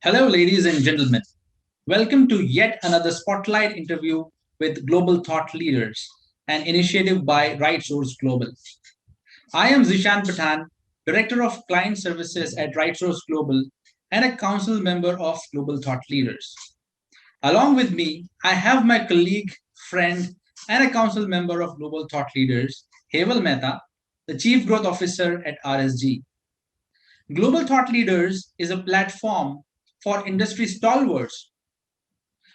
Hello, ladies and gentlemen. Welcome to yet another spotlight interview with global thought leaders, an initiative by RightSource Global. I am Zishan Pathan, Director of Client Services at RightSource Global and a council member of Global Thought Leaders. Along with me, I have my colleague, friend, and a council member of Global Thought Leaders, Heval Mehta, the Chief Growth Officer at RSG. Global Thought Leaders is a platform for industry stalwarts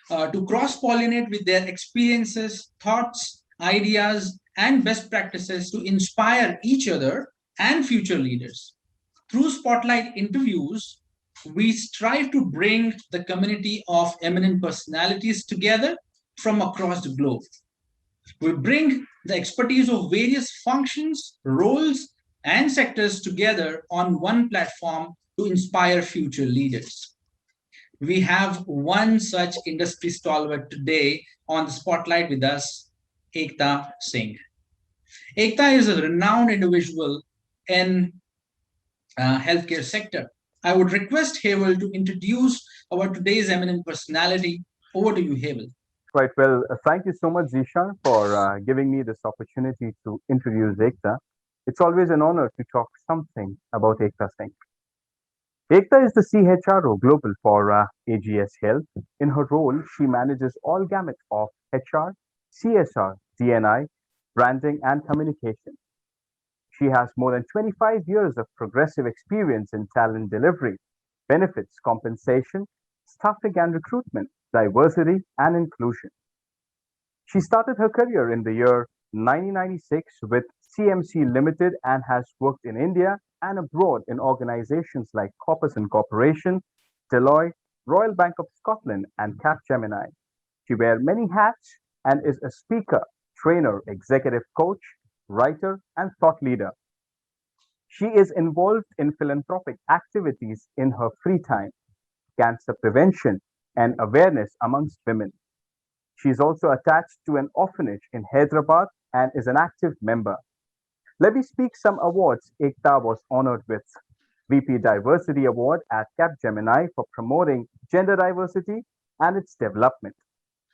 to cross pollinate with their experiences, thoughts, ideas, and best practices to inspire each other and future leaders. Through spotlight interviews, we strive to bring the community of eminent personalities together from across the globe. We bring the expertise of various functions, roles, and sectors together on one platform to inspire future leaders. We have one such industry stalwart today on the spotlight with us, Ekta Singh. Ekta is a renowned individual in healthcare sector. I would request Havel to introduce our today's eminent personality. Over to you, Havel. Right. Well, thank you so much, Zishan, for giving me this opportunity to introduce Ekta. It's always an honor to talk something about Ekta Singh. Ekta is the CHRO Global for AGS Health. In her role, she manages all gamut of HR, CSR, DNI, branding, and communication. She has more than 25 years of progressive experience in talent delivery, benefits, compensation, staffing and recruitment, diversity, and inclusion. She started her career in the year 1996 with CMC Limited and has worked in India and abroad in organizations like Corpus Inc, Deloitte, Royal Bank of Scotland, and Capgemini. She wears many hats and is a speaker, trainer, executive coach, writer, and thought leader. She is involved in philanthropic activities in her free time, cancer prevention, and awareness amongst women. She is also attached to an orphanage in Hyderabad and is an active member. Let me speak some awards Ekta was honored with. VP Diversity Award at Capgemini for promoting gender diversity and its development.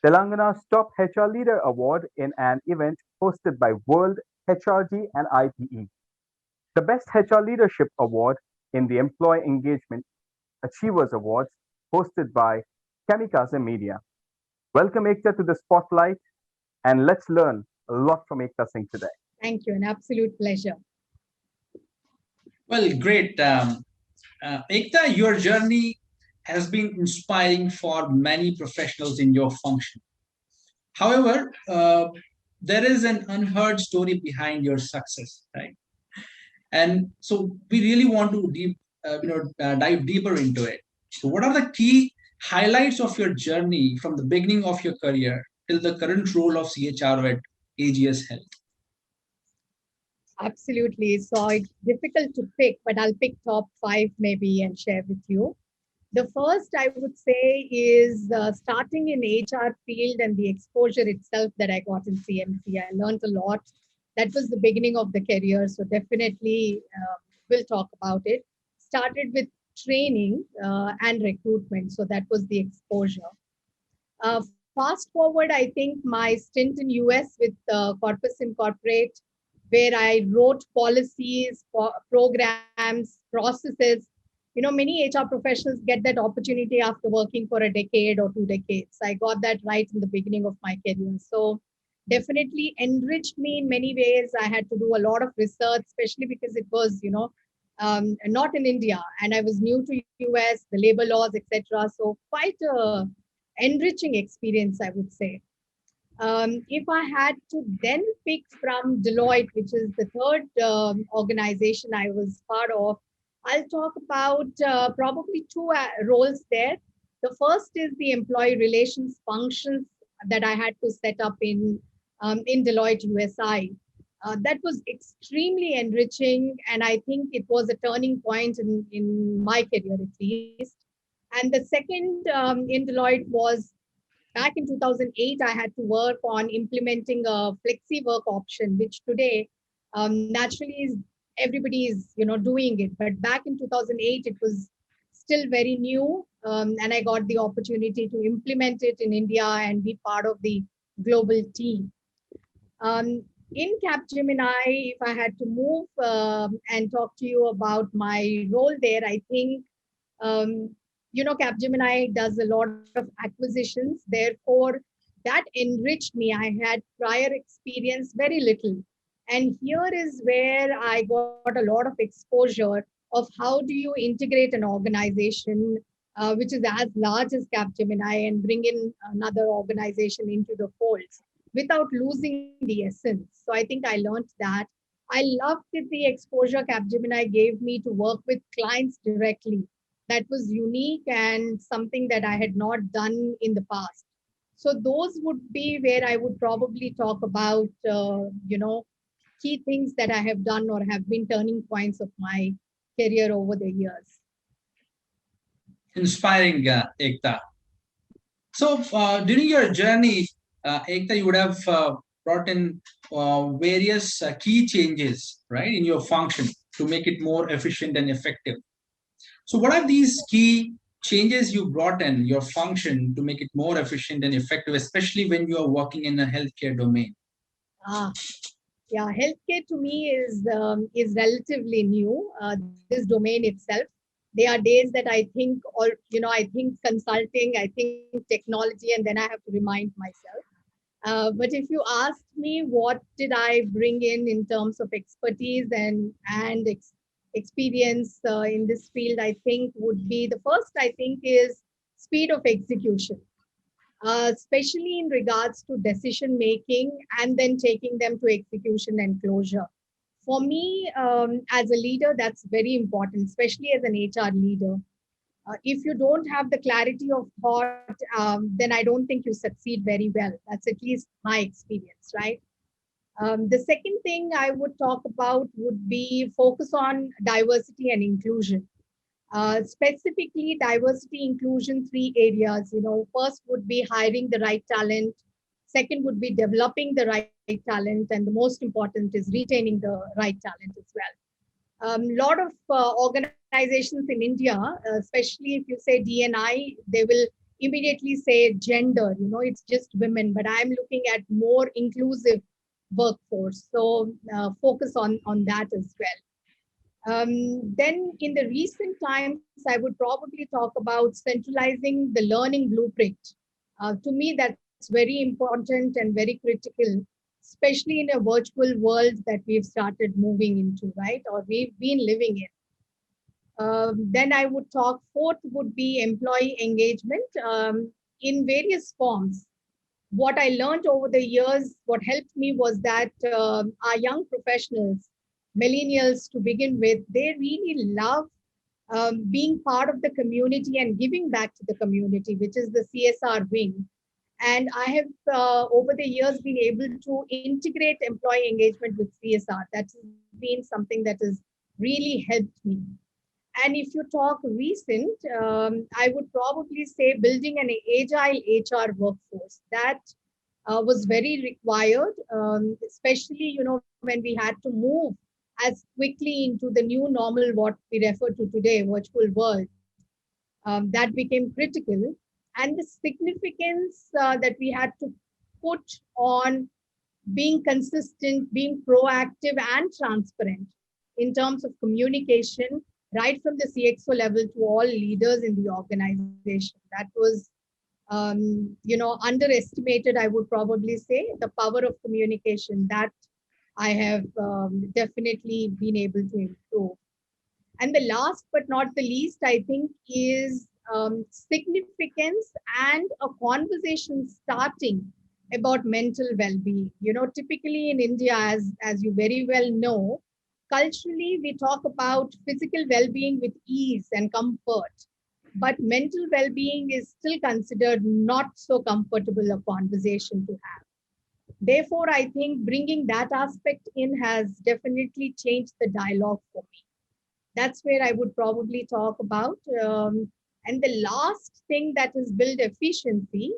Telangana's Top HR Leader Award in an event hosted by World HRD and IPE. The Best HR Leadership Award in the Employee Engagement Achievers Awards hosted by Kamikaze Media. Welcome Ekta to the spotlight and let's learn a lot from Ekta Singh today. Thank you. An absolute pleasure. Well, great. Ekta, your journey has been inspiring for many professionals in your function. However, there is an unheard story behind your success, right? And so we really want to dive deeper into it. So, what are the key highlights of your journey from the beginning of your career till the current role of CHRO at AGS Health? Absolutely. So it's difficult to pick, but I'll pick top five maybe and share with you. The first I would say is starting in HR field and the exposure itself that I got in CMC. I learned a lot. That was the beginning of the career. So definitely we'll talk about it. Started with training and recruitment. So that was the exposure. Fast forward, I think my stint in US with Corpus Inc, where I wrote policies, programs, processes. You know, many HR professionals get that opportunity after working for a decade or 2 decades. I got that right in the beginning of my career. So definitely enriched me in many ways. I had to do a lot of research, especially because it was, not in India. And I was new to US, the labor laws, etc. So quite a enriching experience, I would say. If I had to then pick from Deloitte, which is the third organization I was part of, I'll talk about probably two roles there. The first is the employee relations functions that I had to set up in Deloitte USI. That was extremely enriching, and I think it was a turning point in my career at least. And the second in Deloitte was back in 2008, I had to work on implementing a flexi work option, which today naturally is everybody is doing it. But back in 2008, it was still very new, and I got the opportunity to implement it in India and be part of the global team. In Capgemini, if I had to move and talk to you about my role there, I think, Capgemini does a lot of acquisitions. Therefore, that enriched me. I had prior experience, very little. And here is where I got a lot of exposure of how do you integrate an organization which is as large as Capgemini and bring in another organization into the folds without losing the essence. So I think I learned that. I loved it, the exposure Capgemini gave me to work with clients directly. That was unique and something that I had not done in the past. So those would be where I would probably talk about, key things that I have done or have been turning points of my career over the years. Inspiring, Ekta. So during your journey, Ekta, you would have brought in various key changes, right, in your function to make it more efficient and effective. So what are these key changes you brought in your function to make it more efficient and effective, especially when you are working in a healthcare domain? Ah, yeah, healthcare to me is relatively new. This domain itself. There are days that I think, I think consulting, I think technology, and then I have to remind myself. But if you asked me what did I bring in terms of expertise and experience in this field, I think would be the first. I think is speed of execution, especially in regards to decision making and then taking them to execution and closure. For me, as a leader, that's very important, especially as an HR leader. If you don't have the clarity of thought, then I don't think you succeed very well. That's at least my experience, right? The second thing I would talk about would be focus on diversity and inclusion. Specifically, diversity, inclusion, three areas. First would be hiring the right talent. Second would be developing the right talent. And the most important is retaining the right talent as well. Lot of organizations in India, especially if you say DNI, they will immediately say gender, it's just women, but I'm looking at more inclusive workforce. So focus on that as well. Then in the recent times, I would probably talk about centralizing the learning blueprint. To me, that's very important and very critical, especially in a virtual world that we've started moving into, right? Or we've been living in. Then I would talk, fourth would be employee engagement in various forms. What I learned over the years, what helped me was that our young professionals, millennials to begin with, they really love being part of the community and giving back to the community, which is the CSR wing. And I have, over the years, been able to integrate employee engagement with CSR. That's been something that has really helped me. And if you talk recent, I would probably say building an agile HR workforce. That was very required, especially, when we had to move as quickly into the new normal, what we refer to today, virtual world. That became critical. And the significance that we had to put on being consistent, being proactive and transparent in terms of communication, right from the CXO level to all leaders in the organization. That was, underestimated, I would probably say, the power of communication that I have definitely been able to improve. And the last but not the least, I think, is significance and a conversation starting about mental well-being. Typically in India, as you very well know, culturally we talk about physical well-being with ease and comfort, but mental well-being is still considered not so comfortable a conversation to have. Therefore, I think bringing that aspect in has definitely changed the dialogue for me. That's where I would probably talk about. And the last thing that is build efficiency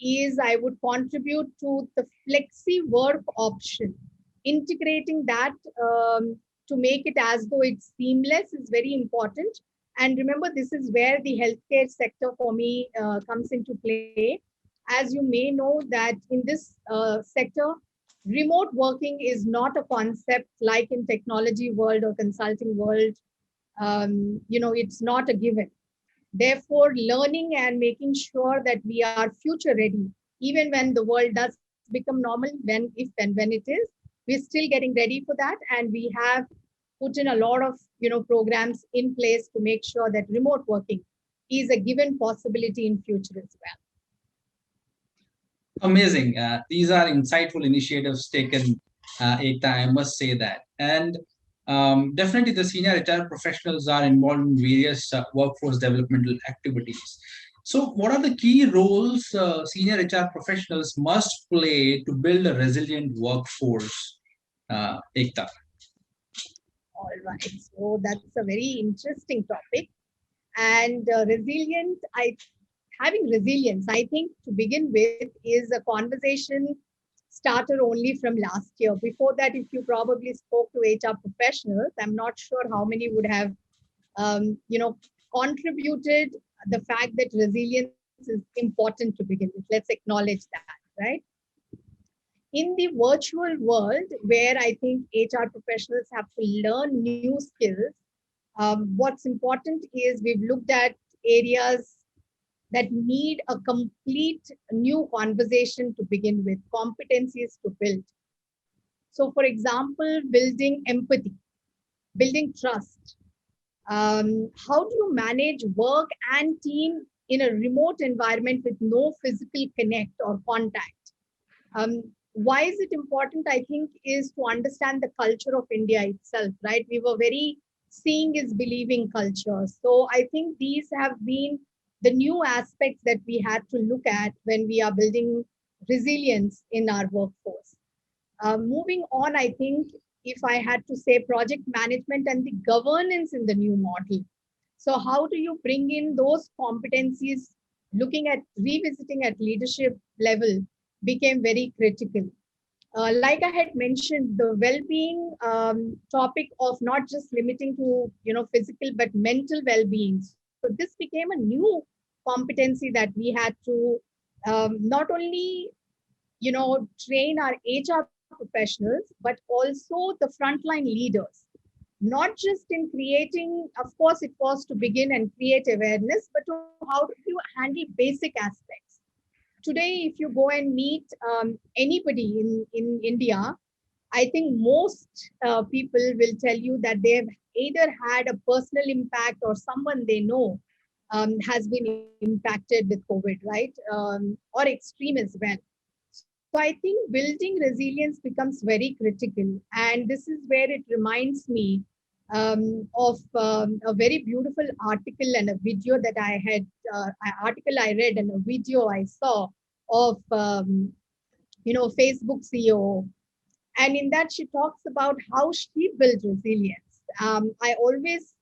is I would contribute to the flexi work option. Integrating that to make it as though it's seamless is very important. And remember, this is where the healthcare sector for me comes into play. As you may know that in this sector, remote working is not a concept like in technology world or consulting world. It's not a given. Therefore, learning and making sure that we are future ready, even when the world does become normal, when it is, we're still getting ready for that, and we have put in a lot of programs in place to make sure that remote working is a given possibility in future as well. Amazing. These are insightful initiatives taken, Ekta, I must say that. And definitely the senior HR professionals are involved in various workforce developmental activities. So what are the key roles senior HR professionals must play to build a resilient workforce, Ekta? All right, so that's a very interesting topic. And having resilience, I think to begin with, is a conversation starter only from last year. Before that, if you probably spoke to HR professionals, I'm not sure how many would have, contributed the fact that resilience is important to begin with. Let's acknowledge that, right? In the virtual world, where I think HR professionals have to learn new skills, what's important is we've looked at areas that need a complete new conversation to begin with, competencies to build. So, for example, building empathy, building trust. How do you manage work and team in a remote environment with no physical connect or contact? Why is it important? I think is to understand the culture of India itself, right? We were very seeing is believing culture. So I think these have been the new aspects that we had to look at when we are building resilience in our workforce. Moving on, I think if I had to say project management and the governance in the new model. So how do you bring in those competencies? Looking at revisiting at leadership level became very critical. Like I had mentioned, the well-being topic of not just limiting to physical but mental well-being. So this became a new competency that we had to not only train our HR professionals but also the frontline leaders. Not just in creating, of course, it was to begin and create awareness, but to how do you handle basic aspects. Today, if you go and meet anybody in India, I think most people will tell you that they have either had a personal impact or someone they know has been impacted with COVID, right? Or extreme as well. So I think building resilience becomes very critical. And this is where it reminds me of a very beautiful article and a video that I had, article I read and a video I saw of, Facebook CEO. And in that, she talks about how she built resilience. I always,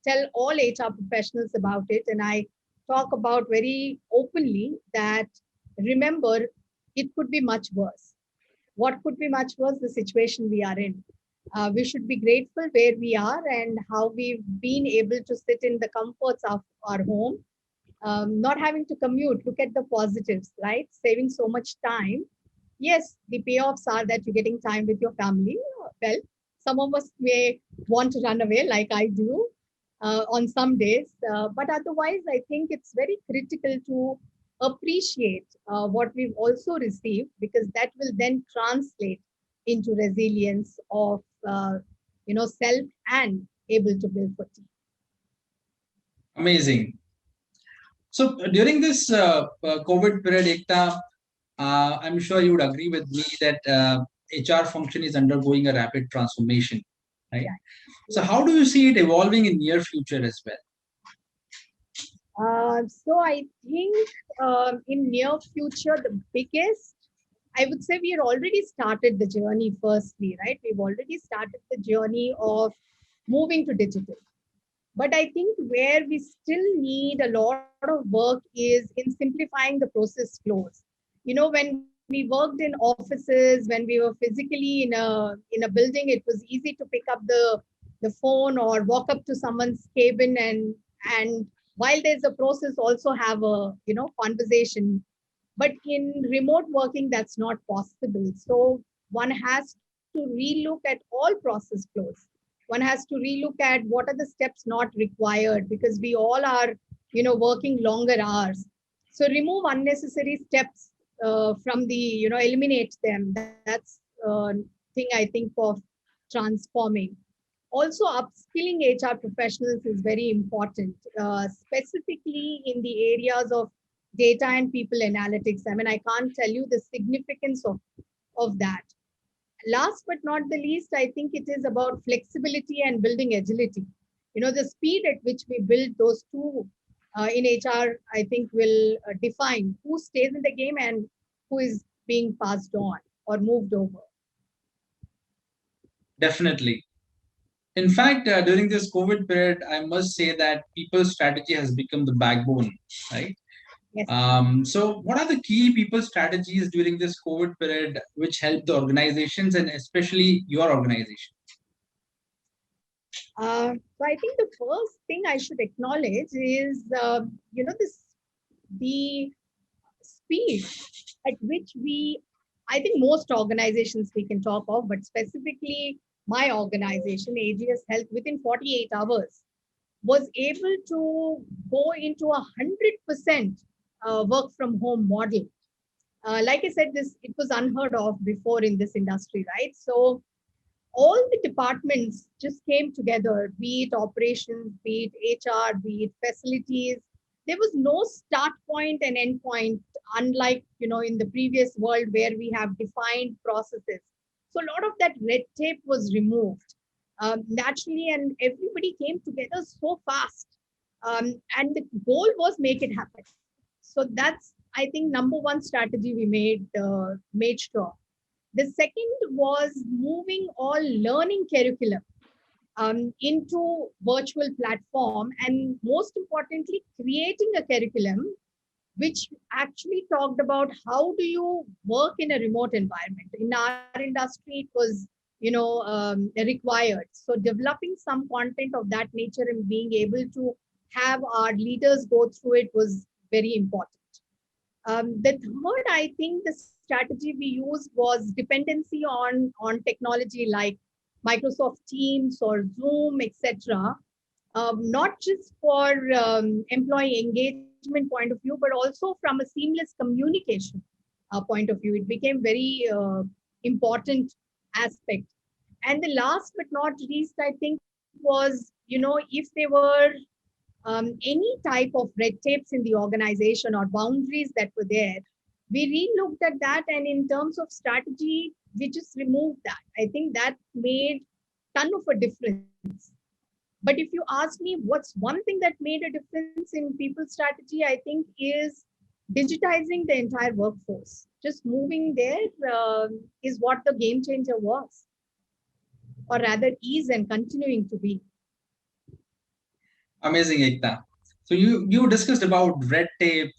tell all HR professionals about it. And I talk about very openly that remember, it could be much worse. What could be much worse? The situation we are in. We should be grateful where we are and how we've been able to sit in the comforts of our home, not having to commute. Look at the positives, right? Saving so much time. Yes, the payoffs are that you're getting time with your family. Well, some of us may want to run away like I do on some days. But otherwise, I think it's very critical to appreciate what we've also received, because that will then translate into resilience of self and able to build for team. Amazing. So during this COVID period, Ekta, I'm sure you would agree with me that HR function is undergoing a rapid transformation, right? Yeah. So how do you see it evolving in near future as well? So I think in near future, the biggest, I would say we had already started the journey firstly, right? We've already started the journey of moving to digital. But I think where we still need a lot of work is in simplifying the process flows. When we worked in offices, when we were physically in a building, it was easy to pick up the the phone or walk up to someone's cabin and while there's a process, also have a conversation. But in remote working, that's not possible. So one has to relook at all process flows. One has to relook at what are the steps not required, because we all are working longer hours. So remove unnecessary steps from the eliminate them. That's thing I think of transforming. Also, upskilling HR professionals is very important, specifically in the areas of data and people analytics. I mean, I can't tell you the significance of that. Last but not the least, I think it is about flexibility and building agility. The speed at which we build those two in HR, I think will define who stays in the game and who is being passed on or moved over. Definitely. In fact, during this COVID period, I must say that people's strategy has become the backbone, right? Yes. So, what are the key people strategies during this COVID period which help the organizations and especially your organization? So I think the first thing I should acknowledge is, the speed at which I think most organizations we can talk of, but specifically my organization, AGS Health, within 48 hours was able to go into 100% work from home model. Like I said, it was unheard of before in this industry, right? So all the departments just came together, be it operations, be it HR, be it facilities. There was no start point and end point, unlike in the previous world where we have defined processes. So a lot of that red tape was removed naturally, and everybody came together so fast. And the goal was make it happen. So that's, I think, number one strategy we made sure. The second was moving all learning curriculum into virtual platform, and most importantly, creating a curriculum which actually talked about how do you work in a remote environment. In our industry, it was required. So developing some content of that nature and being able to have our leaders go through it was very important. The third, I think, the strategy we used was dependency on technology like Microsoft Teams or Zoom, etc. Not just for employee engagement point of view, but also from a seamless communication point of view. It became very important aspect. And the last but not least, I think, was if there were any type of red tapes in the organization or boundaries that were there, we re-looked at that, and in terms of strategy, we just removed that. I think that made ton of a difference. But if you ask me what's one thing that made a difference in people's strategy, I think is digitizing the entire workforce. Just moving there is what the game changer was, or rather is and continuing to be. Amazing, Ekta. So you discussed about red tape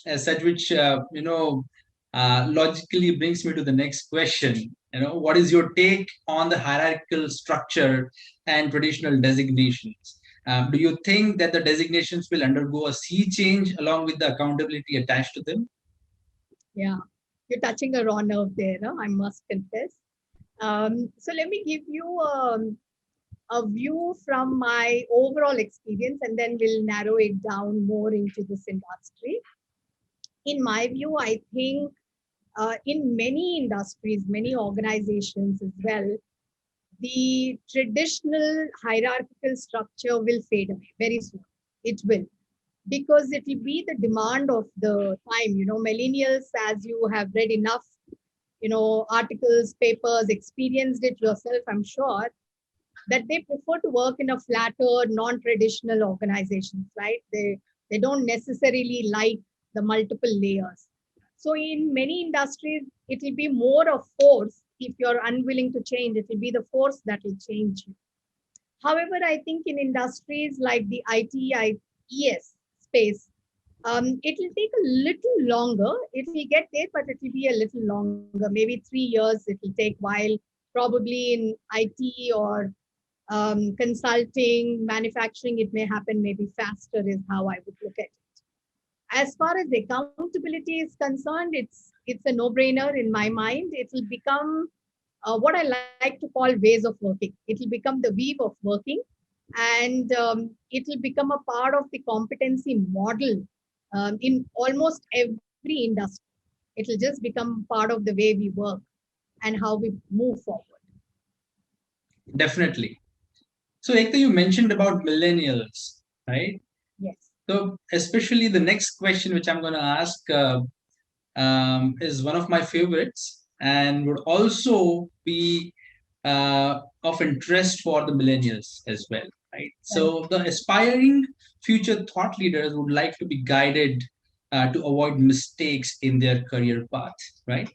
as such, which logically brings me to the next question. What is your take on the hierarchical structure and traditional designations? Do you think that the designations will undergo a sea change along with the accountability attached to them? Yeah, you're touching a raw nerve there, no? I must confess. So let me give you a view from my overall experience, and then we'll narrow it down more into this industry. In my view, I think in many industries, many organizations as well, the traditional hierarchical structure will fade away very soon. It will, because it will be the demand of the time. Millennials, as you have read enough, articles, papers, experienced it yourself, I'm sure, that they prefer to work in a flatter, non-traditional organizations, right? They don't necessarily like the multiple layers. So in many industries, it will be more of force. If you're unwilling to change, it will be the force that will change you. However, I think in industries like the ITES space, it will take a little longer. It will get there, but it will be a little longer. Maybe 3 years it will take, while probably in IT or consulting, manufacturing, it may happen maybe faster is how I would look at it. As far as accountability is concerned, it's a no-brainer in my mind. It will become what I like to call ways of working. It will become the weave of working, and it will become a part of the competency model in almost every industry. It will just become part of the way we work and how we move forward. Definitely. So, Ekta, you mentioned about millennials, right? Yes. So, especially the next question, which I'm going to ask, is one of my favorites and would also be of interest for the millennials as well, right? Right. So, the aspiring future thought leaders would like to be guided to avoid mistakes in their career path, right?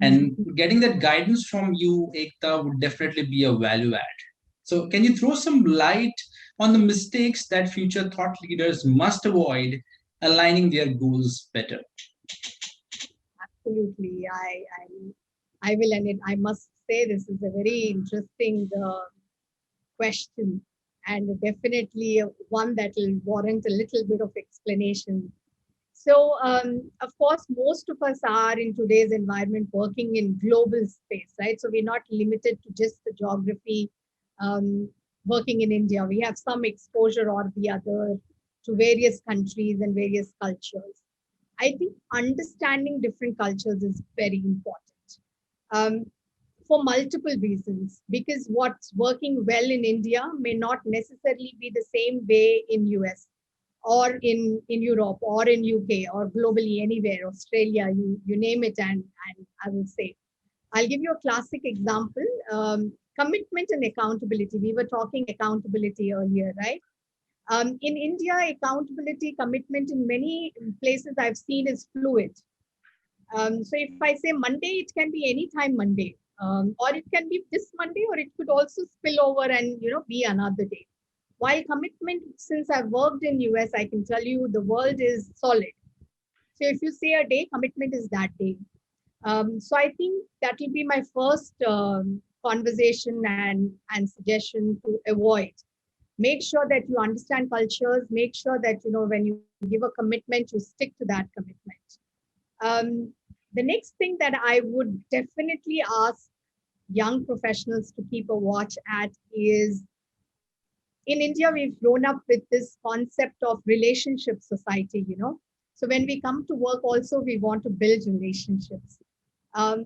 And Mhm. getting that guidance from you, Ekta, would definitely be a value add. So, can you throw some light on the mistakes that future thought leaders must avoid aligning their goals better? Absolutely. I will, and I must say this is a very interesting question, and definitely one that will warrant a little bit of explanation. So, of course, most of us are in today's environment working in global space, right? So we're not limited to just the geography. Um, Working in India, we have some exposure or the other to various countries and various cultures. I think understanding different cultures is very important. Um, for multiple reasons, because what's working well in India may not necessarily be the same way in US or in Europe or in UK or globally anywhere, Australia, you name it, and I will say. I'll give you a classic example. Commitment and accountability. We were talking accountability earlier, right? In India, accountability, commitment in many places I've seen is fluid. So if I say Monday, it can be anytime Monday, or it can be this Monday, or it could also spill over and be another day. While commitment, since I've worked in US, I can tell you the world is solid. So if you say a day, commitment is that day. So I think that will be my first conversation and suggestion to avoid. Make sure that you understand cultures. Make sure that when you give a commitment, you stick to that commitment. The next thing that I would definitely ask young professionals to keep a watch at is, in India, we've grown up with this concept of relationship society. So when we come to work, also, we want to build relationships.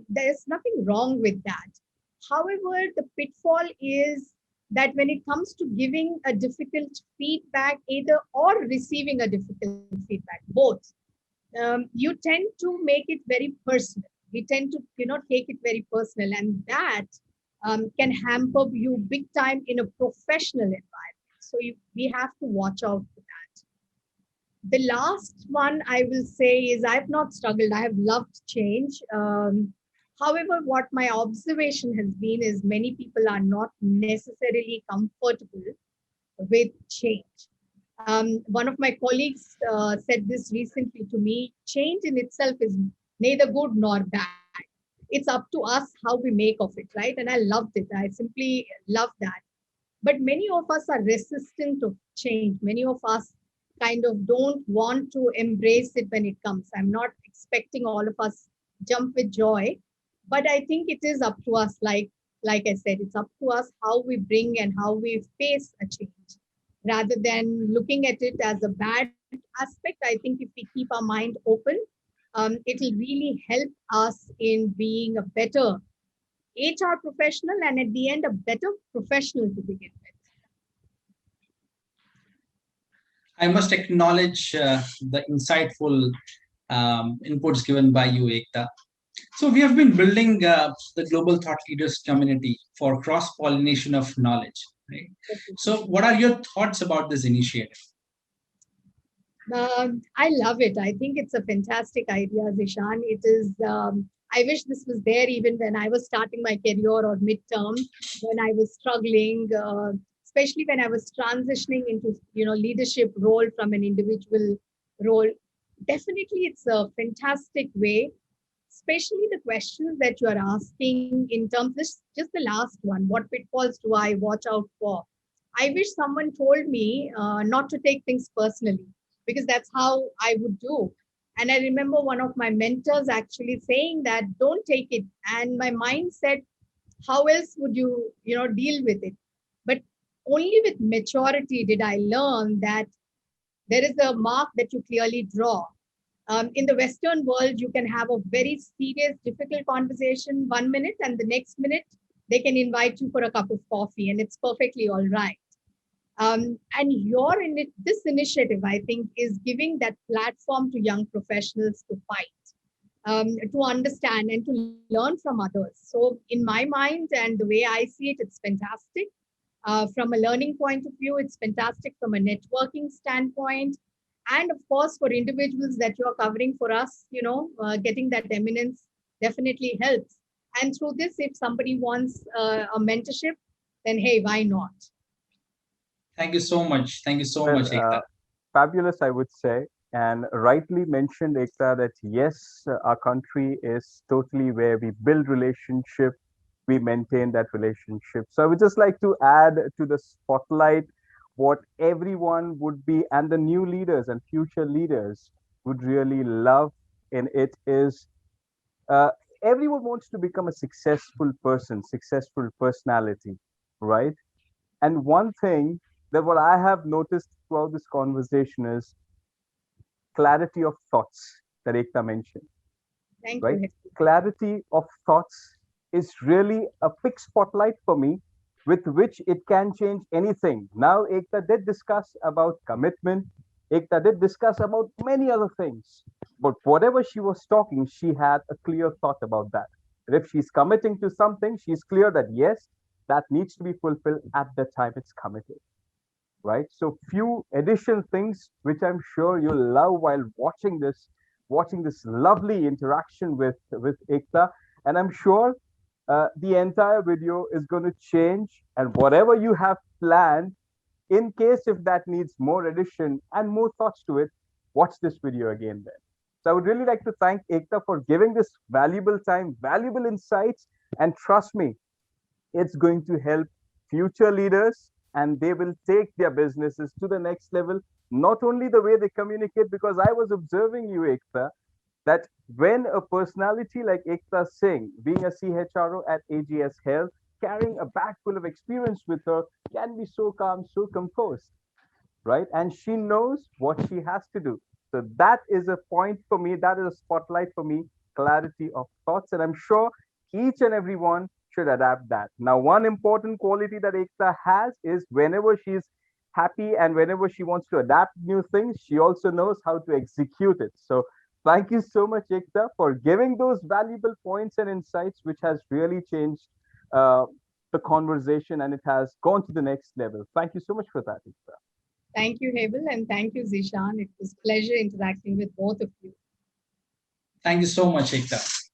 There's nothing wrong with that. However, the pitfall is that when it comes to giving a difficult feedback, either or receiving a difficult feedback, both, you tend to make it very personal. We tend to, take it very personal, and that can hamper you big time in a professional environment. So we have to watch out for that. The last one I will say is I've not struggled. I have loved change. However, what my observation has been is many people are not necessarily comfortable with change. One of my colleagues said this recently to me: change in itself is neither good nor bad. It's up to us how we make of it, right? And I loved it. I simply love that. But many of us are resistant of change. Many of us kind of don't want to embrace it when it comes. I'm not expecting all of us jump with joy, but I think it is up to us. Like I said, it's up to us how we bring and how we face a change, rather than looking at it as a bad aspect. I think if we keep our mind open, it will really help us in being a better HR professional, and at the end, a better professional to begin with. I must acknowledge the insightful inputs given by you, Ekta. So, we have been building the global thought leaders community for cross pollination of knowledge. Right? So, what are your thoughts about this initiative? I love it. I think it's a fantastic idea, Zishan. It is. I wish this was there even when I was starting my career or midterm, when I was struggling, especially when I was transitioning into leadership role from an individual role. Definitely, it's a fantastic way. especially the questions that you are asking in terms of just the last one, what pitfalls do I watch out for? I wish someone told me not to take things personally, because that's how I would do. And I remember one of my mentors actually saying that don't take it. And my mind said, how else would you, deal with it? But only with maturity did I learn that there is a mark that you clearly draw. In the Western world, you can have a very serious, difficult conversation 1 minute, and the next minute they can invite you for a cup of coffee, and it's perfectly all right. And this initiative, I think, is giving that platform to young professionals to fight, to understand and to learn from others. So, in my mind and the way I see it, it's fantastic. From a learning point of view, it's fantastic from a networking standpoint. And of course, for individuals that you're covering for us, getting that eminence definitely helps. And through this, if somebody wants a mentorship, then hey, why not? Thank you so much. Thank you so Well, much, Ekta. fabulous, I would say. And rightly mentioned, Ekta, that yes, our country is totally where we build relationship, we maintain that relationship. So I would just like to add to the spotlight what everyone would be, and the new leaders and future leaders would really love in it is uh, everyone wants to become a successful person, successful personality, right? And one thing that what I have noticed throughout this conversation is clarity of thoughts that Ekta mentioned, Thank right? you. Clarity of thoughts is really a big spotlight for me with which it can change anything. Now, Ekta did discuss about commitment. Ekta did discuss about many other things. But whatever she was talking, she had a clear thought about that. And if she's committing to something, she's clear that yes, that needs to be fulfilled at the time it's committed, right? So few additional things which I'm sure you'll love while watching this lovely interaction with Ekta, and I'm sure the entire video is going to change, and whatever you have planned, in case if that needs more addition and more thoughts to it, watch this video again then. So I would really like to thank Ekta for giving this valuable time, valuable insights, and trust me, it's going to help future leaders, and they will take their businesses to the next level. Not only the way they communicate, because I was observing you, Ekta, that when a personality like Ekta Singh, being a CHRO at AGS Health, carrying a bag full of experience with her, can be so calm, so composed, right? And she knows what she has to do. So that is a point for me, that is a spotlight for me, clarity of thoughts. And I'm sure each and every one should adapt that. Now, one important quality that Ekta has is whenever she's happy and whenever she wants to adapt new things, she also knows how to execute it. So thank you so much, Ekta, for giving those valuable points and insights, which has really changed uh, the conversation, and it has gone to the next level. Thank you so much for that, Ekta. Thank you, Hebel, and thank you, Zishan. It was a pleasure interacting with both of you. Thank you so much, Ekta.